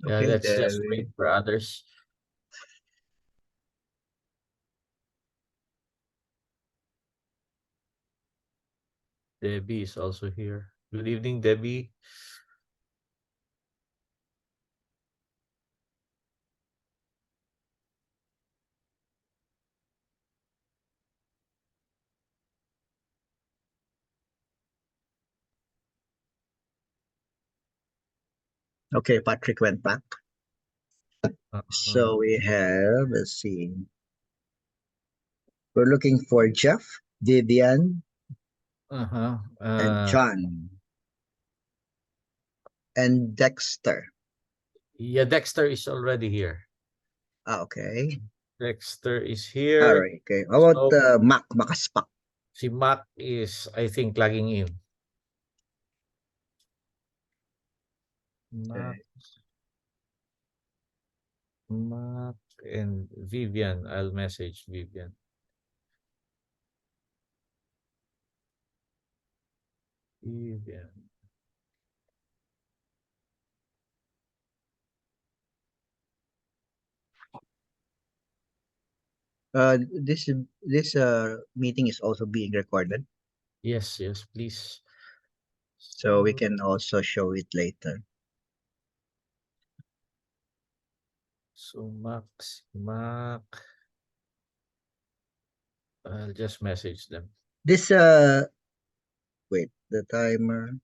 Yeah, Okay, let's just wait for others. Debbie is also here. Good evening, Debbie. Okay, Patrick went back. Uh-huh. So we have, let's see, we're looking for Jeff, Vivian, Uh-huh. and John, and Dexter. Yeah, Dexter is already here. Okay. Dexter is All here. right. Okay. How about So Mac Makaspak? si Mac is, I think, logging in. Mac, Okay. Mac, and Vivian. I'll message Vivian. Vivian. This meeting is also being recorded, Yes, yes, please. so we So, can also show it later. so Mac, I'll just message them. This wait, the timer.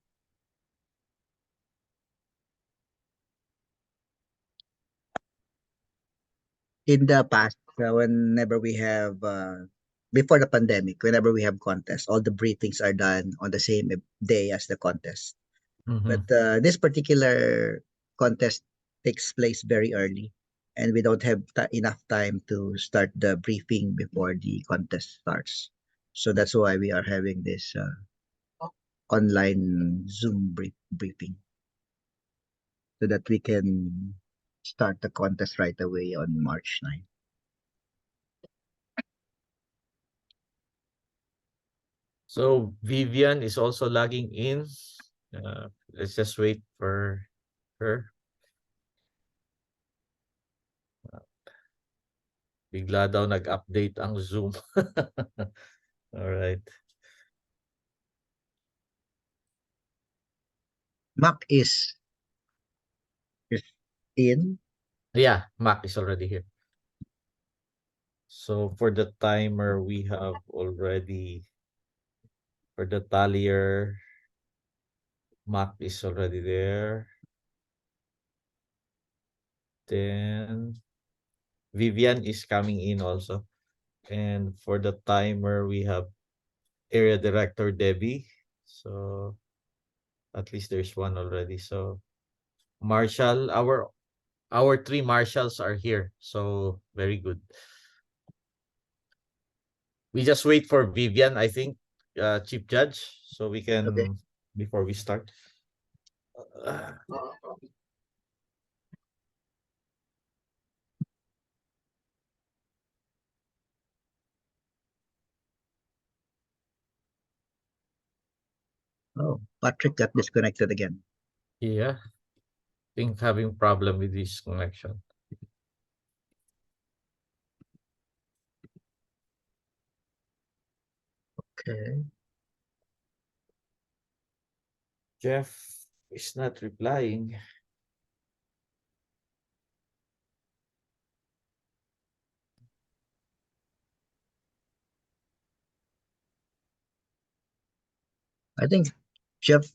In the past, whenever we have before the pandemic, whenever we have contests, all the briefings are done on the same day as the contest. Mm-hmm. But this particular contest takes place very early, and we don't have enough time to start the briefing before the contest starts. So that's why we are having this online Zoom briefing so that we can start the contest right away on March 9th. So Vivian is also logging in. Let's just wait for her. Bigla daw nag-update ang Zoom. All right. Mac is in. Yeah, Mac is already here. So for the timer, we have already, for the tallier, Mac is already there. Then Vivian is coming in also. And for the timer, we have area director Debbie. So at least there's one already. So Marshall, our three marshals are here. So very good. We just wait for Vivian, I think, Chief Judge, so we Okay. can, before we start. Oh, Patrick got disconnected again. Yeah, think having problem with this connection. Okay. Jeff is not replying. I think Jeff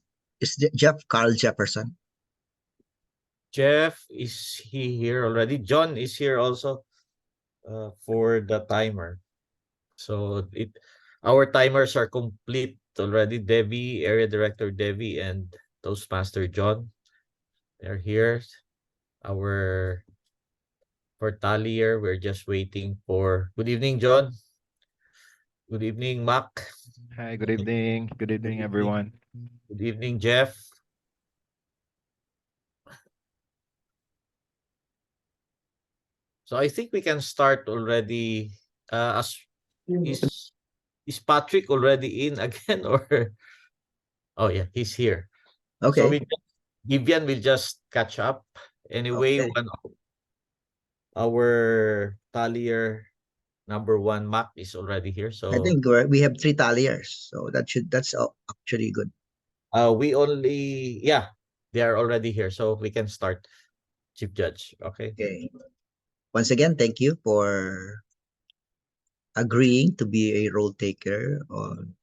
Jeff Carl Jefferson. Jeff, is he here already? John is here also for the timer. So our timers are complete already. Debbie, Area Director Debbie, and Toastmaster John, they're here. Our for tallier, we're just waiting for. Good evening, John. Good evening, Mac. Hi, good evening. Good Good evening, evening. everyone. Good evening, Jeff. So I think we can start already. As is Patrick already in again, or oh yeah, he's here. So Okay. Vivian will just catch up, Anyway, Okay. our tallier number one Mac is already here. I So think we have 3 talliers, so that's actually good. we only they are already here, so we can start, Chief Judge. Okay. Okay. Once again, thank you for agreeing to be a role taker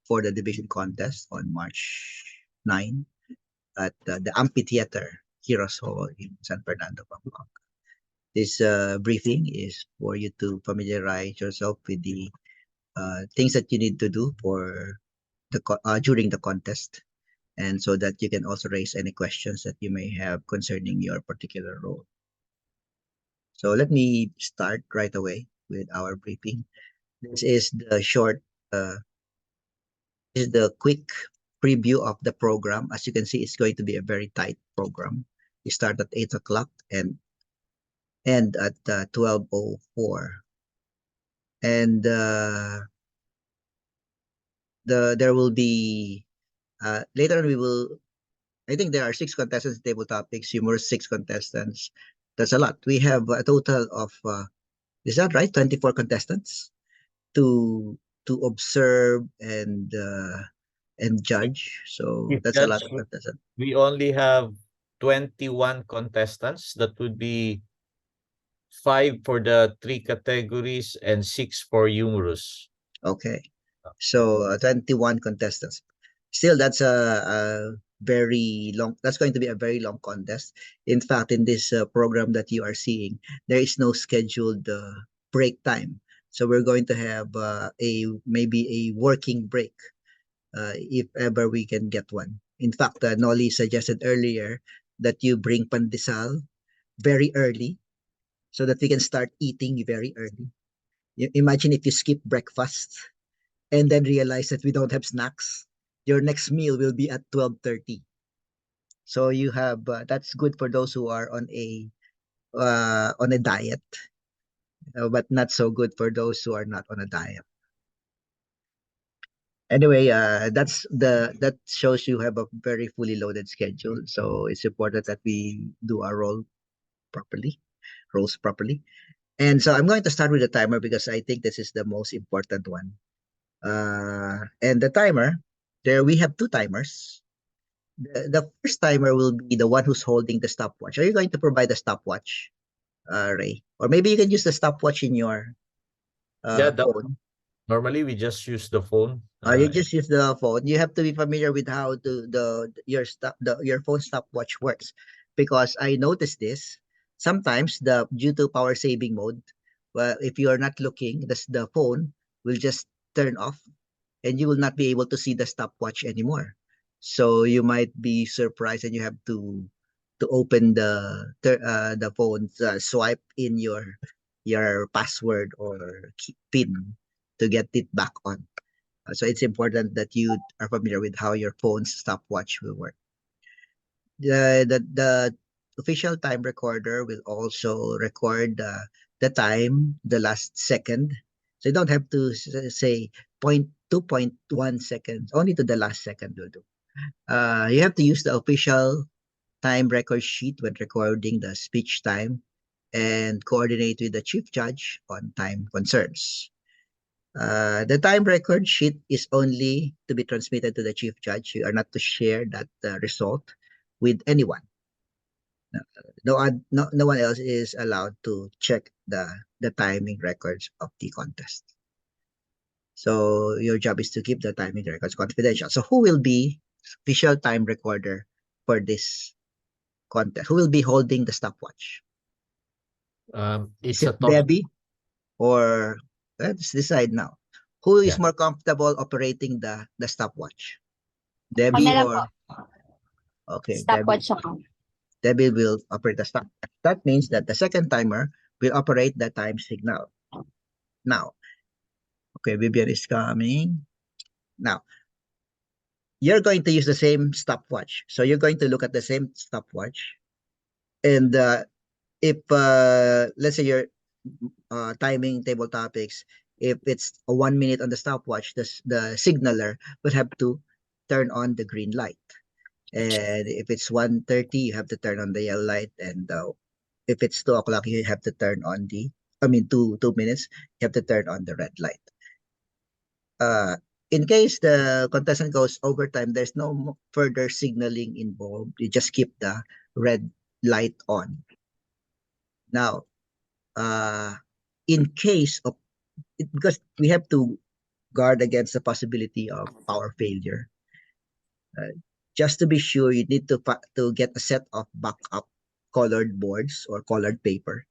for the division contest on March 9 at the Amphitheater Heroes Hall in San Fernando, Pampanga. This briefing is for you to familiarize yourself with the things that you need to do for during the contest, and so that you can also raise any questions that you may have concerning your particular role. So let me start right away with our briefing. This is the short, this is the quick preview of the program. As you can see, it's going to be a very tight program. We start at 8 o'clock and end at 12:04. And there will be, later on we will, I think there are 6 contestants in table topics, humorous 6 contestants. That's a lot. We have a total of, is that right? 24 contestants to observe and judge. So Chief that's a lot Judge, of contestants. we only have 21 contestants. That would be 5 for the 3 categories and 6 for humorous. Okay. So 21 contestants. Still, that's a very long, that's going to be a very long contest. In fact, in this program that you are seeing, there is no scheduled break time. So we're going to have maybe a working break if ever we can get one. In fact, Nolly suggested earlier that you bring pandesal very early so that we can start eating very early. Imagine if you skip breakfast and then realize that we don't have snacks. Your next meal will be at 12:30. So you have that's good for those who are on a diet, but not so good for those who are not on a diet. Anyway, that shows you have a very fully loaded schedule. So it's important that we do our roles properly. And so I'm going to start with the timer because I think this is the most important one. And the timer, there we have 2 timers. The first timer will be the one who's holding the stopwatch. Are you going to provide the stopwatch, Ray? Or maybe you can use the stopwatch in your phone. Normally we just use the phone. You just use the phone. You have to be familiar with how your phone stopwatch works, because I noticed this. Sometimes due to power saving mode, well, if you are not looking, the phone will just turn off, and you will not be able to see the stopwatch anymore. So you might be surprised, and you have to open the phone, swipe in your password or PIN to get it back on. So it's important that you are familiar with how your phone's stopwatch will work. The official time recorder will also record the time, the last second. So you don't have to say 0.2.1 seconds, only to the last second will do. You have to use the official time record sheet when recording the speech time and coordinate with the chief judge on time concerns. The time record sheet is only to be transmitted to the chief judge. You are not to share that result with anyone. No one else is allowed to check the timing records of the contest. So your job is to keep the timing records confidential. So who will be official time recorder for this contest? Who will be holding the stopwatch? It's Is a it Debbie, or let's decide now. Who is more comfortable operating the stopwatch? Debbie or okay, Stopwatch ako. Debbie will operate the stop. That means that the second timer will operate the time signal. Now, okay, Vivian is coming. Now, you're going to use the same stopwatch. So you're going to look at the same stopwatch. And if, let's say you're timing table topics, if it's a 1 minute on the stopwatch, the signaler will have to turn on the green light. And if it's 1:30, you have to turn on the yellow light. And if it's 2 o'clock, you have to turn on the, 2 minutes, you have to turn on the red light. In case the contestant goes overtime, there's no further signaling involved. You just keep the red light on. Now, in case of, because we have to guard against the possibility of power failure, just to be sure, you need to get a set of backup colored boards or colored paper,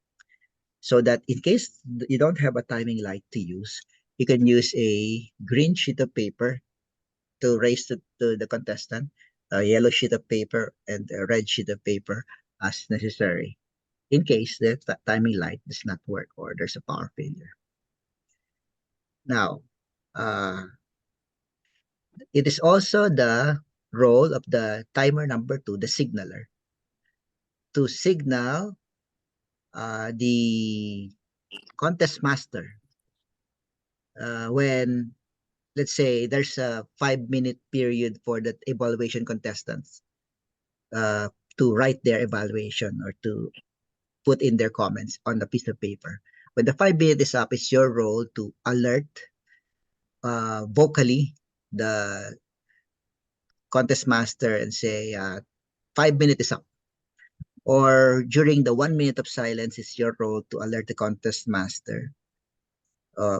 so that in case you don't have a timing light to use, you can use a green sheet of paper to raise to the contestant, a yellow sheet of paper, and a red sheet of paper as necessary, in case the timing light does not work or there's a power failure. Now, it is also the role of the timer number 2, the signaler, to signal the contest master when, let's say, there's a 5-minute period for the evaluation contestants to write their evaluation or to put in their comments on the piece of paper. When the 5 minute is up, it's your role to alert vocally the contest master and say 5 minutes is up. Or during the 1 minute of silence, it's your role to alert the contest master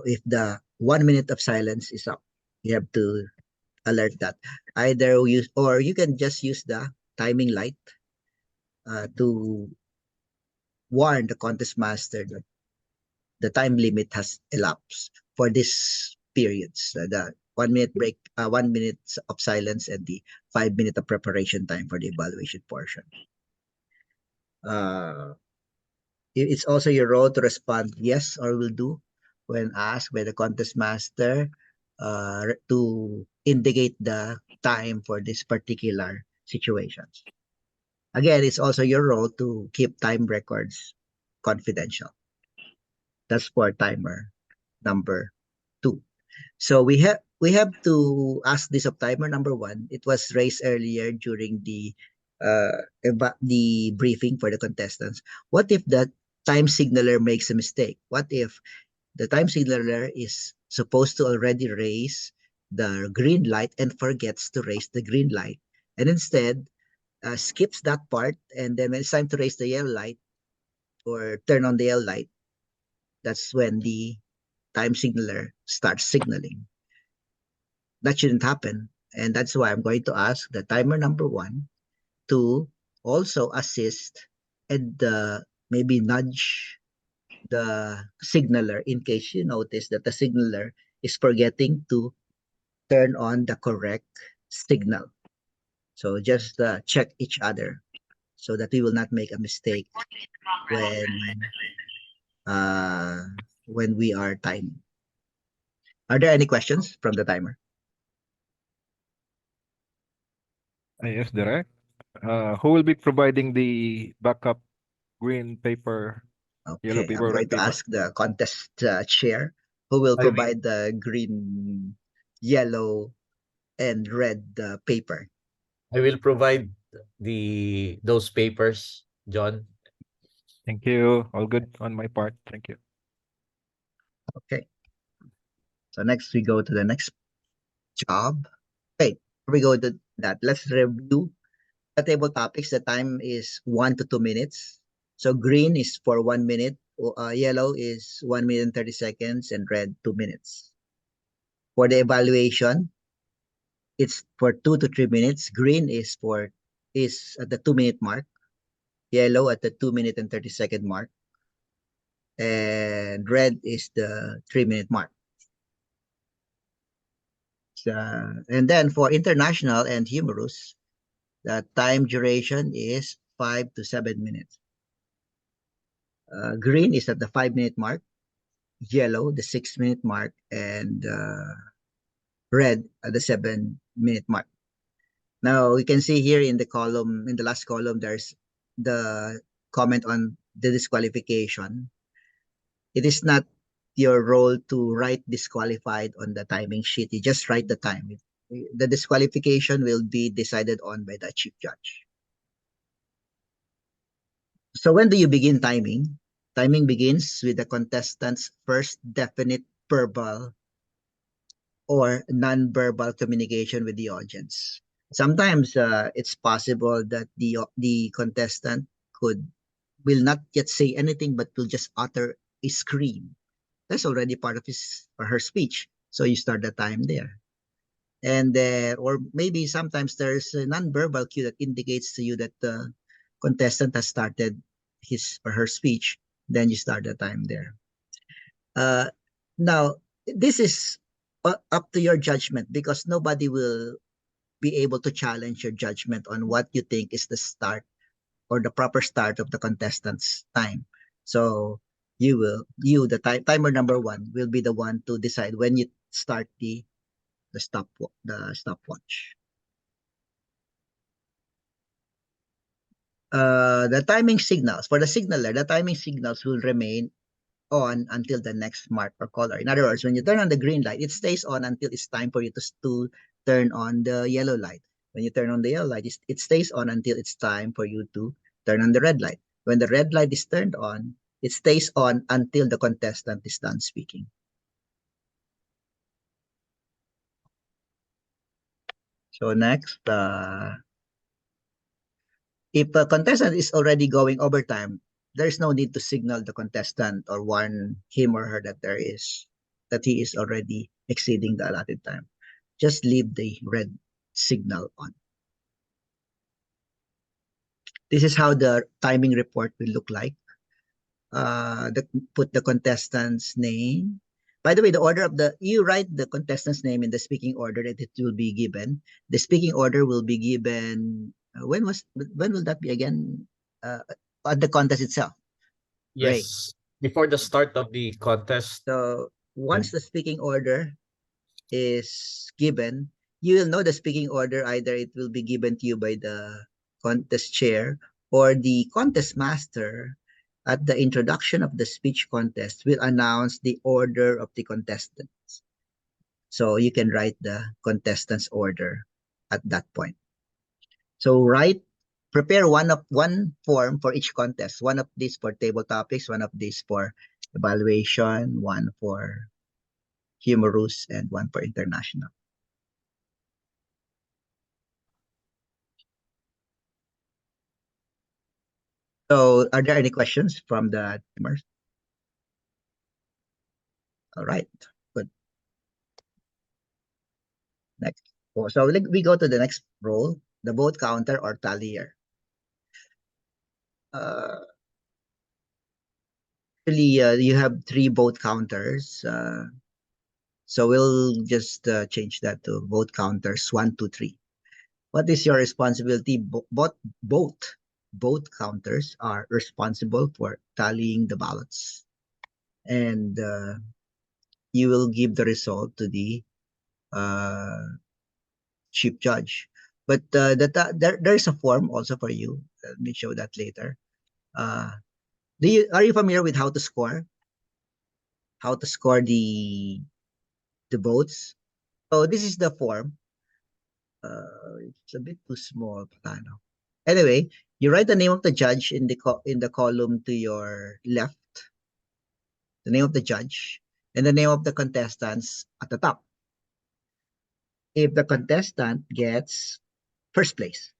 if the 1 minute of silence is up. You have to alert that. Either use, or you can just use the timing light to warn the contest master that the time limit has elapsed for this periods. The 1 minute break, 1 minute of silence, and the 5 minute of preparation time for the evaluation portion. It's also your role to respond yes or will do when asked by the contest master to indicate the time for this particular situations. Again, it's also your role to keep time records confidential. That's for timer number 2. So we have to ask this of timer number 1. It was raised earlier during the briefing for the contestants. What if the time signaler makes a mistake? What if the time signaler is supposed to already raise the green light and forgets to raise the green light, and instead skips that part, and then when it's time to raise the yellow light or turn on the yellow light, that's when the time signaler starts signaling. That shouldn't happen, and that's why I'm going to ask the timer number 1 to also assist and maybe nudge the signaler in case you notice that the signaler is forgetting to turn on the correct signal. So just check each other so that we will not make a mistake when we are timing. Are there any questions from the timer? Yes, Direct. Who will be providing the backup green paper, yellow Okay, paper, I'm going red to paper? ask the contest chair who will I will. provide the green, yellow, and red paper. I will provide those papers, John. Thank you. All good on my part. Thank you. Okay. So next we go to the next job. Okay, before we go to that, let's review the table topics. The time is 1 to 2 minutes. So green is for 1 minute, yellow is 1 minute and 30 seconds, and red 2 minutes. For the evaluation, it's for 2 to 3 minutes. Green is at the 2 minute mark, yellow at the 2 minute and 30 second mark, and red is the 3 minute mark. And then for international and humorous, the time duration is 5 to 7 minutes. Green is at the 5 minute mark, yellow the 6 minute mark, and red at the 7 minute mark. Now we can see here in the column, in the last column, there's the comment on the disqualification. It is not your role to write disqualified on the timing sheet. You just write the time. The disqualification will be decided on by the chief judge. So when do you begin timing? Timing begins with the contestant's first definite verbal or non-verbal communication with the audience. Sometimes it's possible that the contestant will not yet say anything but will just utter a scream. That's already part of his or her speech. So you start the time there. And or maybe sometimes there's a non-verbal cue that indicates to you that the contestant has started his or her speech. Then you start the time there. Now, this is up to your judgment because nobody will be able to challenge your judgment on what you think is the start or the proper start of the contestant's time. So the timer number one will be the one to decide when you start the stopwatch. The timing signals for the signaler, the timing signals will remain on until the next mark or color. In other words, when you turn on the green light, it stays on until it's time for you to turn on the yellow light. When you turn on the yellow light, it stays on until it's time for you to turn on the red light. When the red light is turned on, it stays on until the contestant is done speaking. So next, if a contestant is already going overtime, there's no need to signal the contestant or warn him or her that he is already exceeding the allotted time. Just leave the red signal on. This is how the timing report will look like. Put the contestant's name. By the way, you write the contestant's name in the speaking order that it will be given. The speaking order will be given. When will that be again? At the contest itself. Ray. Yes, before the start of the contest. So once the speaking order is given, you will know the speaking order. Either it will be given to you by the contest chair or the contest master at the introduction of the speech contest will announce the order of the contestants. So you can write the contestants' order at that point. So prepare one form for each contest. One of these for table topics, one of these for evaluation, one for humorous, and one for international. So are there any questions from the timers? All right, good. Next. So we go to the next role, the vote counter or tallier. Actually, you have 3 vote counters. So we'll just change that to vote counters 1, 2, 3. What is your responsibility? Both counters are responsible for tallying the ballots, and you will give the result to the chief judge. But there's a form also for you. Let me show that later. Are you familiar with how to score? How to score the votes? So this is the form. It's a bit too small, Patano. Anyway, you write the name of the judge in the column to your left, the name of the judge, and the name of the contestants at the top. If the contestant gets first place,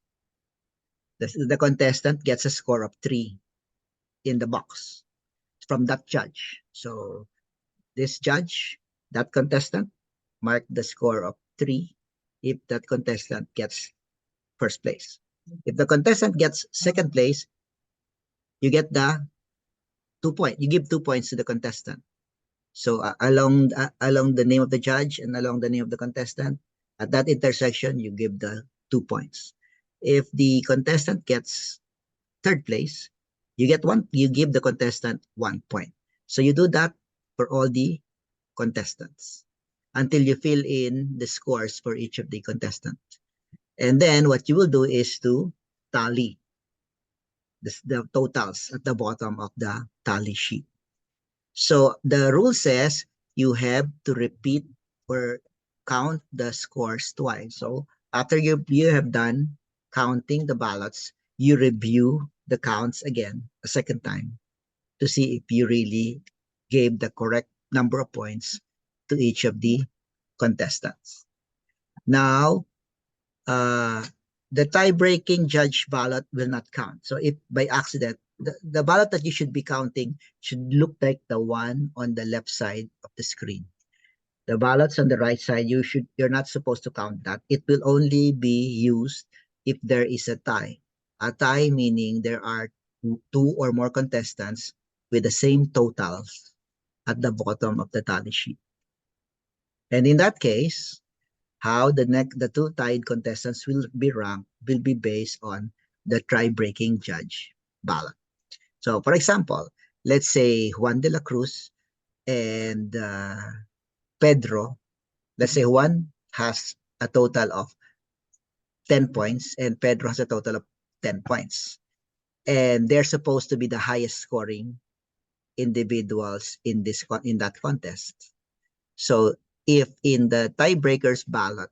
the contestant gets a score of 3 in the box from that judge. So this judge, that contestant, mark the score of 3 if that contestant gets first place. If the contestant gets second place, you get the 2 points. You give 2 points to the contestant. So along the name of the judge and along the name of the contestant, at that intersection, you give the 2 points. If the contestant gets third place, you give the contestant 1 point. So you do that for all the contestants until you fill in the scores for each of the contestants. And then what you will do is to tally the totals at the bottom of the tally sheet. So the rule says you have to repeat or count the scores twice. So after you have done counting the ballots, you review the counts again a second time to see if you really gave the correct number of points to each of the contestants. Now, the tie-breaking judge ballot will not count. So if by accident, the ballot that you should be counting should look like the one on the left side of the screen. The ballots on the right side, you're not supposed to count that. It will only be used if there is a tie. A tie meaning there are two or more contestants with the same totals at the bottom of the tally sheet. And in that case, how the two tied contestants will be ranked will be based on the tie-breaking judge ballot. So, for example, let's say Juan de la Cruz and Pedro. Let's say Juan has a total of 10 points and Pedro has a total of 10 points. And they're supposed to be the highest scoring individuals in that contest. So if in the tiebreakers ballot,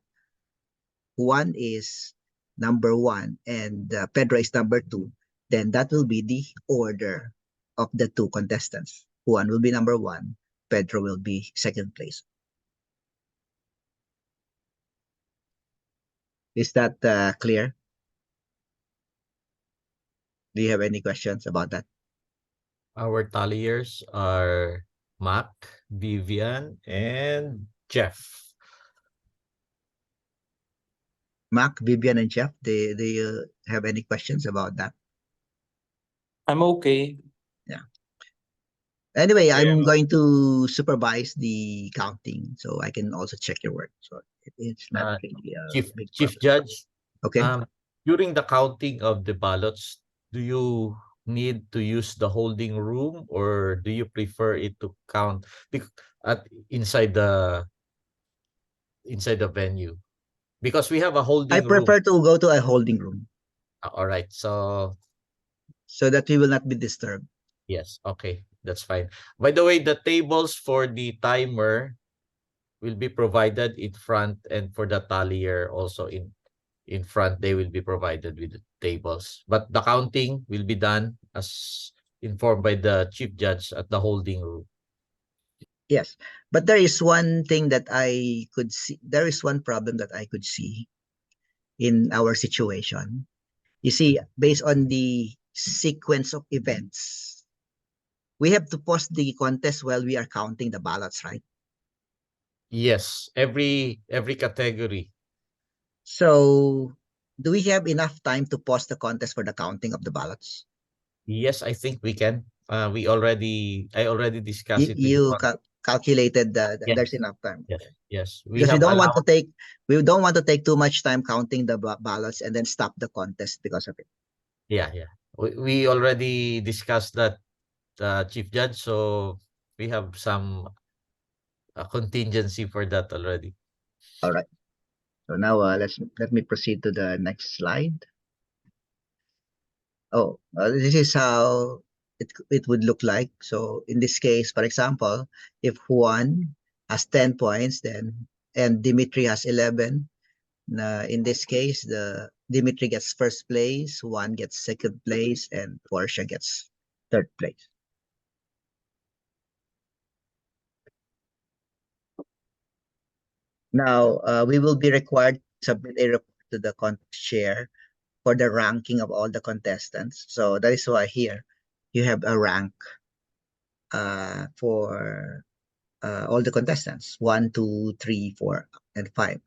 Juan is number 1 and Pedro is number 2, then that will be the order of the two contestants. Juan will be number 1, Pedro will be second place. Is that clear? Do you have any questions about that? Our talliers are Mac, Vivian, and Jeff. Mac, Vivian, and Jeff, do you have any questions about that? I'm okay. Anyway, Yeah. I'm going to supervise the counting so I can also check your work. So it's not really a big Chief problem. Judge, Okay. during the counting of the ballots, do you need to use the holding room or do you prefer it to count inside the venue? Because we have a holding I room. prefer to go to a holding room All right. So so that we will not be disturbed. yes, okay, that's fine. By the way, the tables for the timer will be provided in front, and for the tallier also in front, they will be provided with the tables. But the counting will be done as informed by the chief judge at the holding room. Yes, but there is one thing that I could see. There is one problem that I could see in our situation. You see, based on the sequence of events, we have to pause the contest while we are counting the ballots, right? Yes, every category. So, do we have enough time to pause the contest for the counting of the ballots? Yes, I think we can. I already discussed it with You the calculated that Yes. there's enough time. Yes, Okay. yes. Because we don't want to take too much time counting the ballots and then stop the contest because of it. Yeah. We already discussed that, Chief Judge, so we have some contingency for that already. All right. So now let me proceed to the next slide. Oh, this is how it would look like. So in this case, for example, if Juan has 10 points, then and Dimitri has 11. In this case, Dimitri gets first place, Juan gets second place, and Portia gets third place. Now, we will be required to submit a report to the contest chair for the ranking of all the contestants. So that is why here you have a rank for all the contestants, 1, 2, 3, 4, and 5.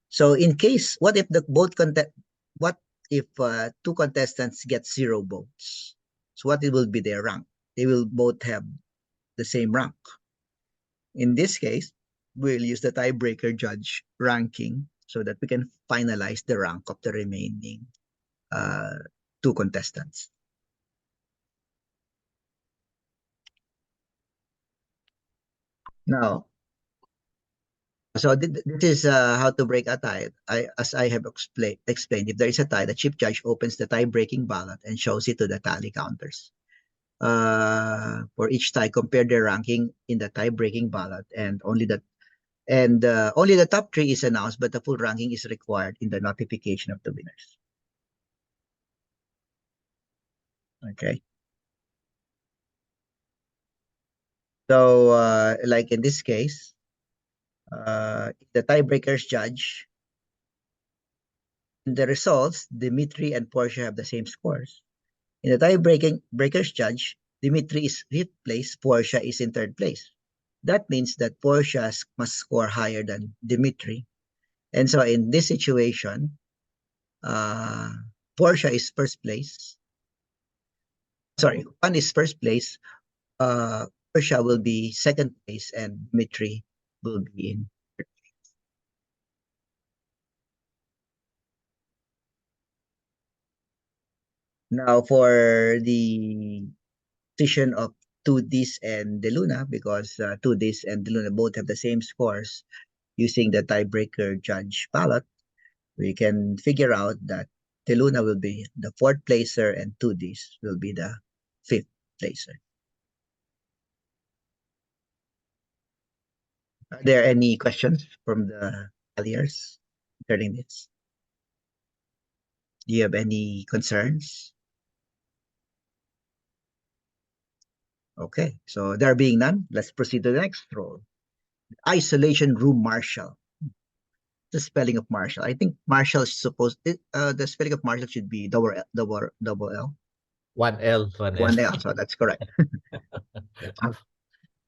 So in case, what if two contestants get 0 votes? So what it will be their rank? They will both have the same rank. In this case, we'll use the tiebreaker judge ranking so that we can finalize the rank of the remaining two contestants. Now, so this is how to break a tie. As I have explained, if there is a tie, the chief judge opens the tie-breaking ballot and shows it to the tally counters. For each tie, compare their ranking in the tie-breaking ballot, and only the top 3 is announced, but the full ranking is required in the notification of the winners. Okay. So, like in this case, the tiebreakers judge. In the results, Dimitri and Portia have the same scores. In the breakers judge, Dimitri is fifth place, Portia is in third place. That means that Portia must score higher than Dimitri. And so in this situation, Portia is first place. Sorry, one is first place. Portia will be second place and Dimitri will be in third place. Now for the position of 2Ds and De Luna, because 2Ds and De Luna both have the same scores, using the tiebreaker judge ballot, we can figure out that De Luna will be the fourth placer and 2Ds will be the fifth placer. Are there any questions from the alliers regarding this? Do you have any concerns? Okay, so there being none, let's proceed to the next role. Isolation room marshal. The spelling of marshal. I think marshal is supposed the spelling of marshal should be double L. 1L, 1L. 1L, so that's correct.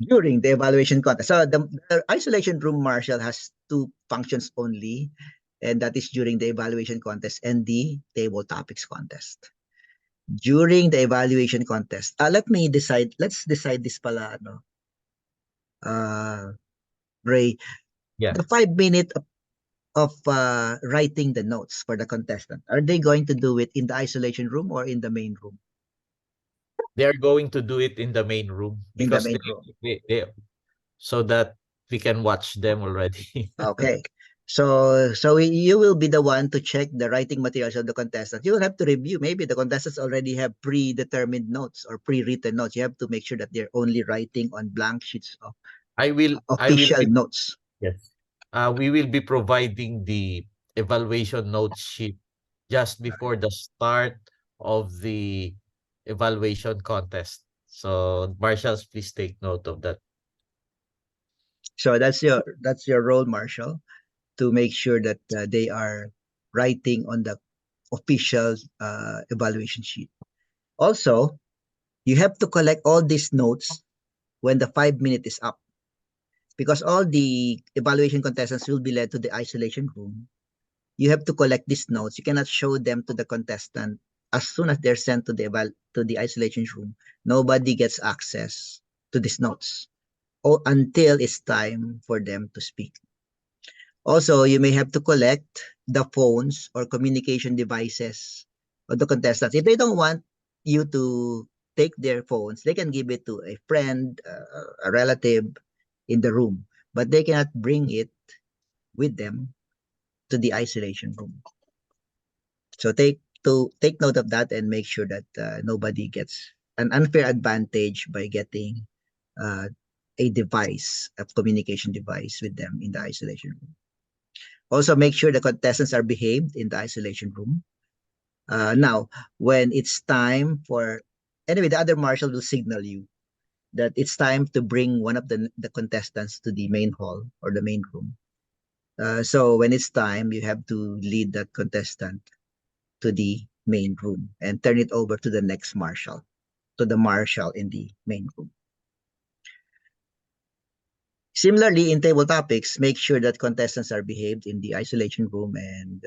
During the evaluation contest. So the isolation room marshal has two functions only, and that is during the evaluation contest and the table topics contest. During the evaluation contest, let's decide this pala, no? Ray, Yeah. the 5 minute of writing the notes for the contestant, are they going to do it in the isolation room or in the main room? They're going to do it in the main room In the because main room. so that we can watch them already. Okay. So you will be the one to check the writing materials of the contestants. You will have to review. Maybe the contestants already have predetermined notes or pre-written notes. You have to make sure that they're only writing on blank sheets of I will official be, notes. yes. We will be providing the evaluation note sheet just before the start of the evaluation contest. So marshals, please take note of that. So that's your role, Marshal, to make sure that they are writing on the official evaluation sheet. Also, you have to collect all these notes when the 5 minute is up, because all the evaluation contestants will be led to the isolation room. You have to collect these notes. You cannot show them to the contestant as soon as they're sent to the isolation room. Nobody gets access to these notes until it's time for them to speak. Also, you may have to collect the phones or communication devices of the contestants. If they don't want you to take their phones, they can give it to a friend, a relative in the room, but they cannot bring it with them to the isolation room. So take note of that and make sure that nobody gets an unfair advantage by getting a device, a communication device with them in the isolation room. Also, make sure the contestants are behaved in the isolation room. Now, when it's time anyway, the other marshal will signal you that it's time to bring one of the contestants to the main hall or the main room. So when it's time, you have to lead that contestant to the main room and turn it over to the next marshal, to the marshal in the main room. Similarly, in table topics, make sure that contestants are behaved in the isolation room and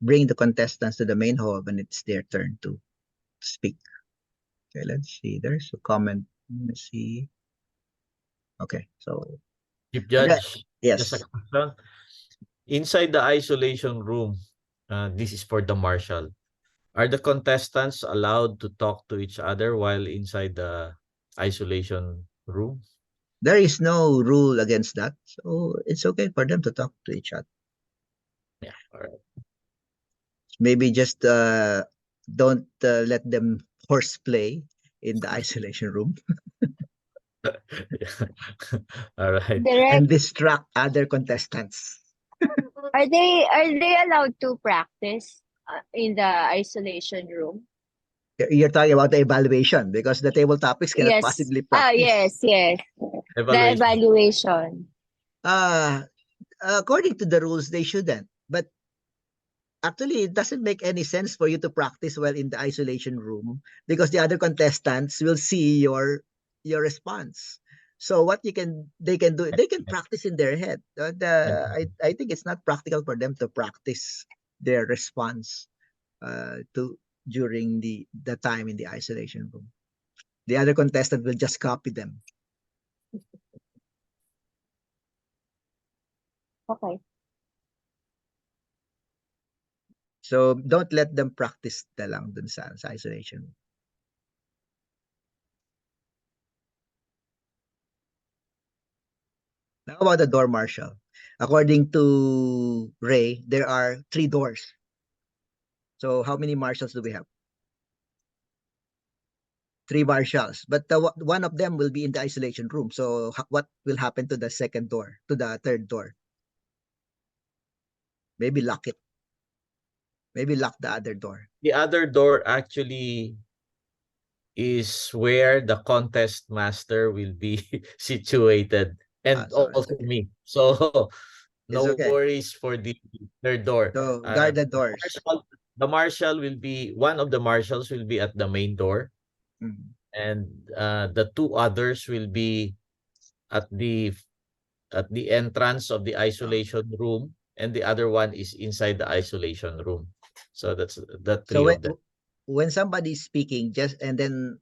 bring the contestants to the main hall when it's their turn to speak. Okay, let's see. There's a comment. Let's see. Okay, so Chief Judge, just a yes. question. Inside the isolation room, this is for the marshal. Are the contestants allowed to talk to each other while inside the isolation room? There is no rule against that, so it's okay for them to talk to each other. Yeah, all right. Maybe just don't let them horseplay in the isolation room All right. and Direct, distract other contestants. are they allowed to practice in the isolation room? You're talking about the evaluation because the table topics cannot Yes. possibly Ah, practice. yes. The Evaluation. evaluation. According to the rules, they shouldn't. But actually, it doesn't make any sense for you to practice well in the isolation room because the other contestants will see your response. So what they can do, they can practice in their head. I think it's not practical for them to practice their response to during the time in the isolation room. The other contestant will just copy them. Okay. So don't let them practice na lang dun sa isolation room. Now about the door marshal. According to Ray, there are 3 doors. So how many marshals do we have? 3 marshals, but one of them will be in the isolation room. So what will happen to the second door, to the third door? Maybe lock it. Maybe lock the other door. The other door actually is where the contest master will be situated, and So it's also okay. me. So It's no okay. worries for the third door. So guard the The doors. the marshal will be, one of the marshals will be at the main door, Mhm. and the 2 others will be at the entrance of the isolation room, and the other one is inside the isolation room. So that's the So 3 of them. when somebody's speaking, and then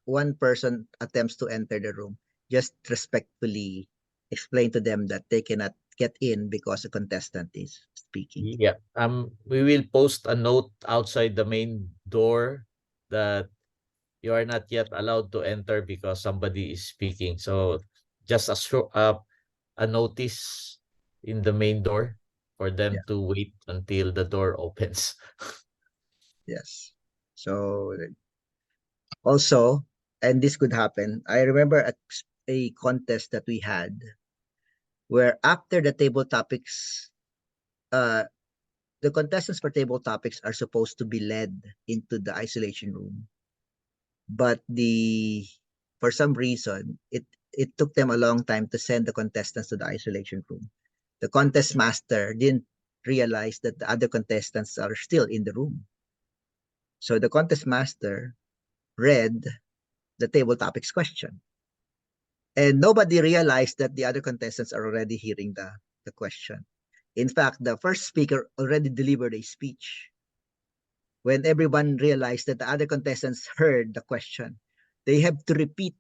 one person attempts to enter the room, just respectfully explain to them that they cannot get in because a contestant is speaking. Yeah. We will post a note outside the main door that you are not yet allowed to enter because somebody is speaking. So just a notice in the main door for them Yeah. to wait until the door opens. Yes. So also, and this could happen. I remember a contest that we had where after the table topics, the contestants for table topics are supposed to be led into the isolation room, but for some reason it took them a long time to send the contestants to the isolation room. The contest master didn't realize that the other contestants are still in the room. So the contest master read the table topics question, and nobody realized that the other contestants are already hearing the question. In fact, the first speaker already delivered a speech. When everyone realized that the other contestants heard the question, they have to repeat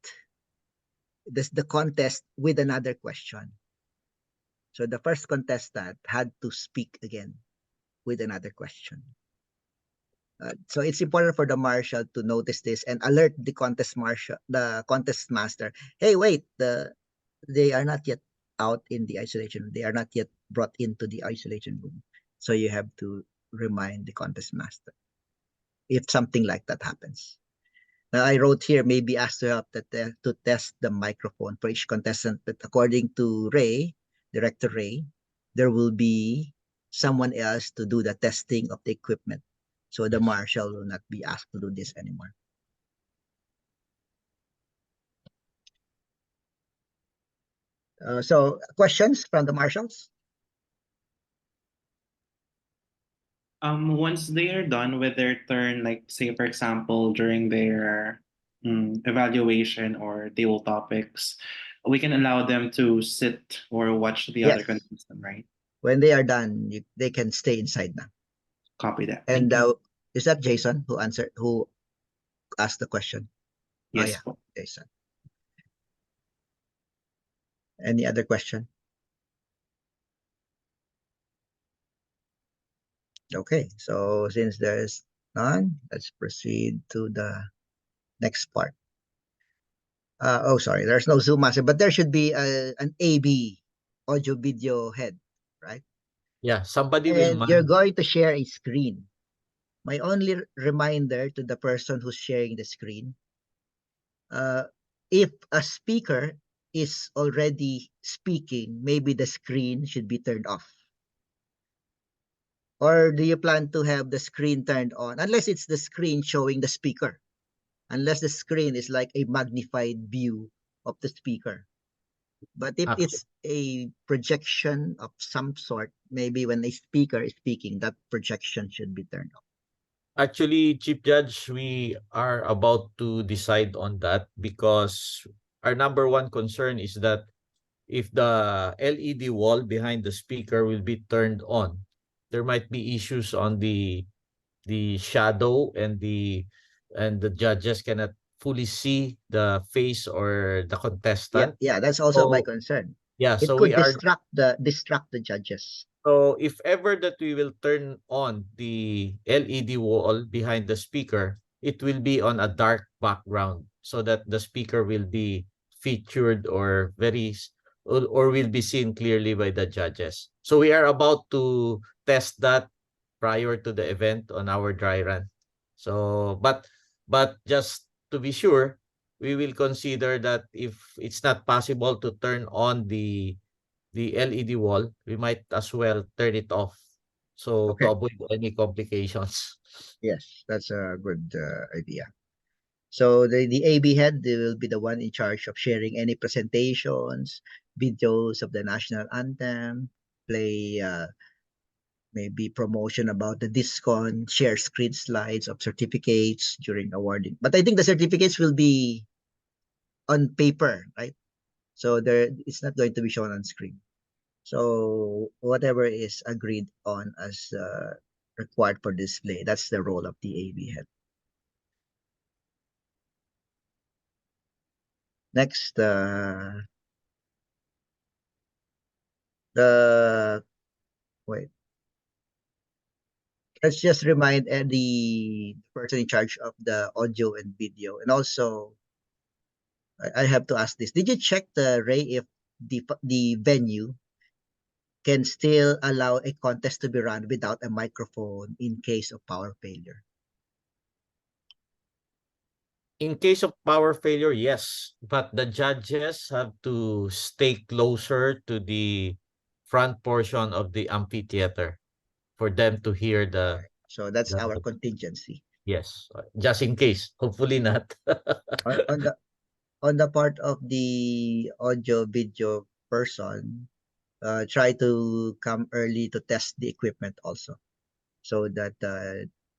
the contest with another question. So the first contestant had to speak again with another question. So it's important for the marshal to notice this and alert the contest master. Hey, wait, they are not yet out in the isolation. They are not yet brought into the isolation room. So you have to remind the contest master if something like that happens. Now I wrote here, maybe asked to help to test the microphone for each contestant. But according to Ray, Director Ray, there will be someone else to do the testing of the equipment. So the marshal will not be asked to do this anymore. So questions from the marshals? Once they are done with their turn, like say for example during their evaluation or table topics, we can allow them to sit or watch the other Yes. contestant, right? When they are done, they can stay inside now. Copy that. And Thank you. is that Jason who asked the question? Yes. Oh yeah, Jason. Any other question? Okay, so since there's none, let's proceed to the next part. Oh, sorry, there's no Zoom master, but there should be an AB, audio video head, right? Yeah, somebody will And you're man. going to share a screen. My only reminder to the person who's sharing the screen, if a speaker is already speaking, maybe the screen should be turned off. Or do you plan to have the screen turned on? Unless it's the screen showing the speaker. unless the screen is like a magnified view of the speaker. But if Actu- it's a projection of some sort, maybe when a speaker is speaking, that projection should be turned off. Actually, Chief Judge, we are about to decide on that because our number one concern is that if the LED wall behind the speaker will be turned on, there might be issues on the shadow and the judges cannot fully see the face or the Yeah, contestant. yeah, that's also my So concern. yeah, It so could we are distract the judges. so if ever that we will turn on the LED wall behind the speaker, it will be on a dark background so that the speaker will be featured or or will be seen clearly by the judges. So we are about to test that prior to the event on our dry run. So but just to be sure, we will consider that if it's not possible to turn on the LED wall, we might as well turn it off so to Okay. avoid any complications. Yes, that's a good idea. So the AB head, they will be the one in charge of sharing any presentations, videos of the national anthem, play maybe promotion about the discon, share screen slides of certificates during awarding. But I think the certificates will be on paper, right? So it's not going to be shown on screen. So whatever is agreed on as required for display, that's the role of the AB head. Next, the wait. Let's just remind the person in charge of the audio and video, and also I have to ask this: did you check Ray, if the venue can still allow a contest to be run without a microphone in case of power failure? In case of power failure, yes, but the judges have to stay closer to the front portion of the amphitheater for them to hear So that's our the contingency. yes, just in case. Hopefully not. On the part of the audio video person, try to come early to test the equipment also, so that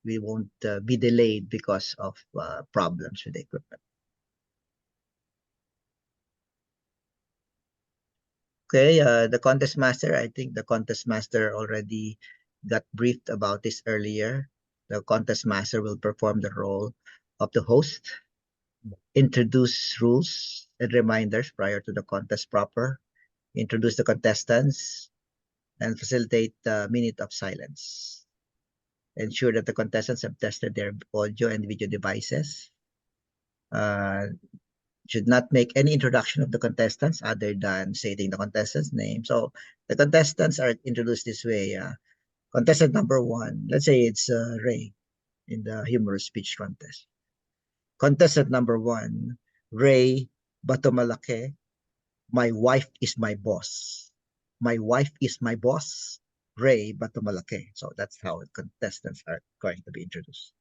we won't be delayed because of problems with the equipment. Okay, the contest master, I think the contest master already got briefed about this earlier. The contest master will perform the role of the host, introduce rules and reminders prior to the contest proper, introduce the contestants, and facilitate the minute of silence. Ensure that the contestants have tested their audio and video devices. Should not make any introduction of the contestants other than stating the contestant's name. So the contestants are introduced this way. Contestant number 1, let's say it's Ray in the humorous speech contest. Contestant number 1, Ray Batomalake, my wife is my boss. My wife is my boss, Ray Batomalake. So that's how contestants are going to be introduced.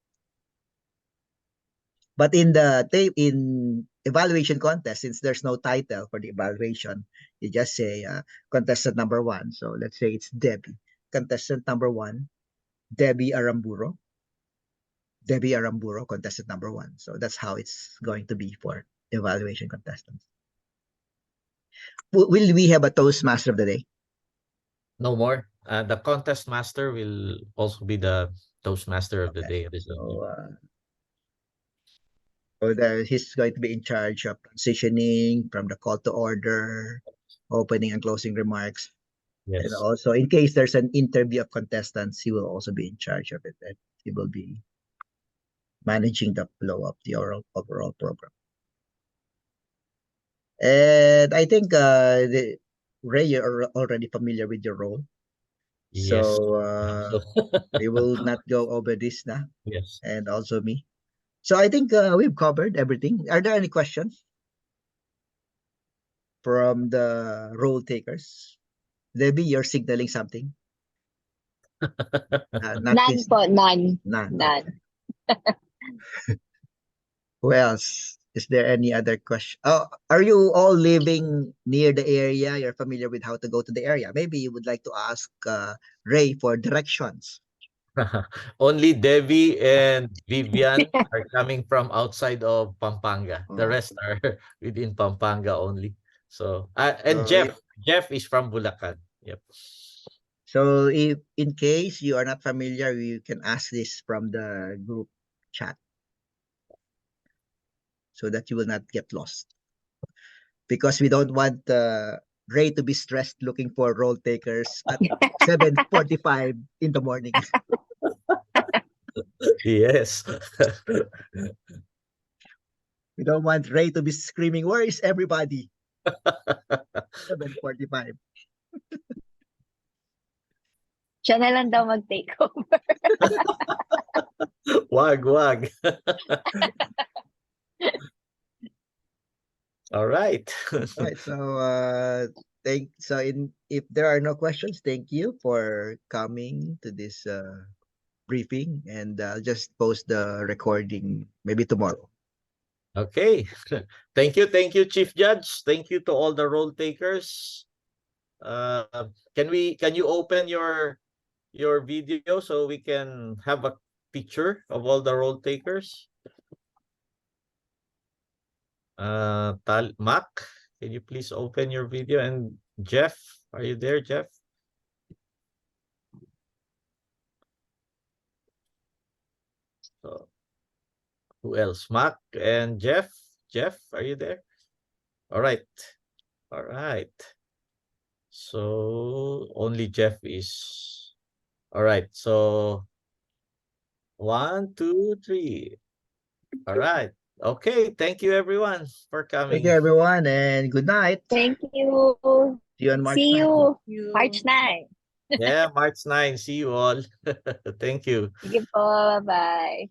But in evaluation contest, since there's no title for the evaluation, you just say contestant number 1. So let's say it's Debbie. Contestant number 1, Debbie Aramburo. Debbie Aramburo, contestant number 1. So that's how it's going to be for evaluation contestants. Will we have a Toastmaster of the day? No more. The contest master will also be the Toastmaster of the day. He's going to be in charge of transitioning from the call to order, opening and closing remarks. Yes. And also, in case there's an interview of contestants, he will also be in charge of it. And he will be managing the flow of the overall program. And I think Ray, you're already familiar with your role. Yes. So we will not go over this now. Yes. And also me. So I think we've covered everything. Are there any questions from the role takers? Debbie, you're signaling something? Not None this. po, none. None. None. Okay. Who else? Is there any other question? Oh, are you all living near the area? You're familiar with how to go to the area. Maybe you would like to ask Ray for directions. Only Devi and Vivian are coming from outside of Pampanga. The Oh. rest are within Pampanga only. So, and So Jeff is from Bulacan. Yep. So if in case you are not familiar, you can ask this from the group chat so that you will not get lost. Because we don't want Ray to be stressed looking for role takers at 7:45 in the morning. Yes. We don't want Ray to be screaming, "Where is everybody?" 7:45. Siya na lang daw mag-take over. Wag. All right. Right. So if there are no questions, thank you for coming to this briefing, and I'll just post the recording maybe tomorrow. Okay. Thank you, Chief Judge. Thank you to all the role takers. Can you open your video so we can have a picture of all the role takers? Mac, can you please open your video? And Jeff, are you there, Jeff? So, who else? Mac and Jeff. Jeff, are you there? All right. So only Jeff is. All right. So 1, 2, 3. All right. Okay. Thank you, everyone, for coming. Thank you, everyone, and good night. Thank you. See you on March See 9th. you March 9. Yeah, March 9. See you all. Thank you. Sige po. Bye-bye.